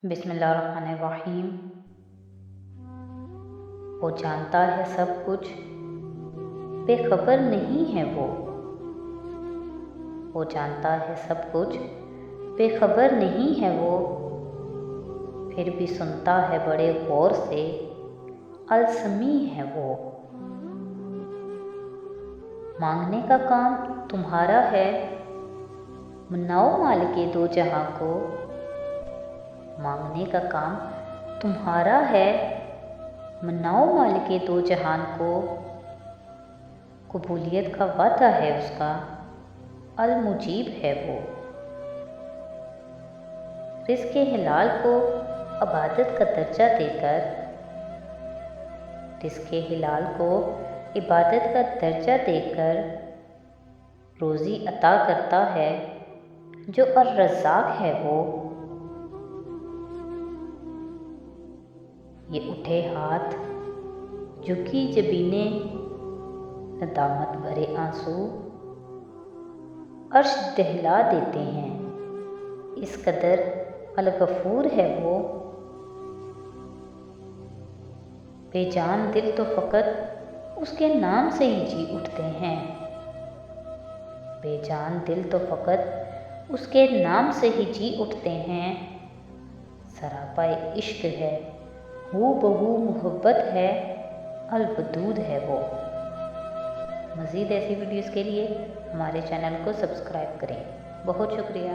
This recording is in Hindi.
बिस्मिल्लाहिर्रहमानिर्रहीम। वो जानता है सब कुछ, बेखबर नहीं है वो। वो जानता है सब कुछ, बेखबर नहीं है वो। फिर भी सुनता है बड़े गौर से, अलसमी है वो। मांगने का काम तुम्हारा है, मनाओ मालिके दो जहां को। मांगने का काम तुम्हारा है, मनाओ मालिके दो जहान को। कबूलियत का वादा है उसका, अल मुजीब है वो। रिज़्क़े हिलाल को इबादत का दर्जा देकर, रिज़्क़े हिलाल को इबादत का दर्जा देकर रोज़ी अता करता है जो अर्रज़्ज़ाक़ है वो। ये उठे हाथ, झुकी जबीनें, नदामत भरे आंसू अर्श दहला देते हैं। इस कदर अल-गफ़ूर है वो। बेजान दिल तो फ़कत उसके नाम से ही जी उठते हैं। बेजान दिल तो फ़कत उसके नाम से ही जी उठते हैं। सरापाए इश्क है, हू बहू मोहब्बत है, अल वदूद है वो। मज़ीद ऐसी वीडियोज़ के लिए हमारे चैनल को सब्सक्राइब करें। बहुत शुक्रिया।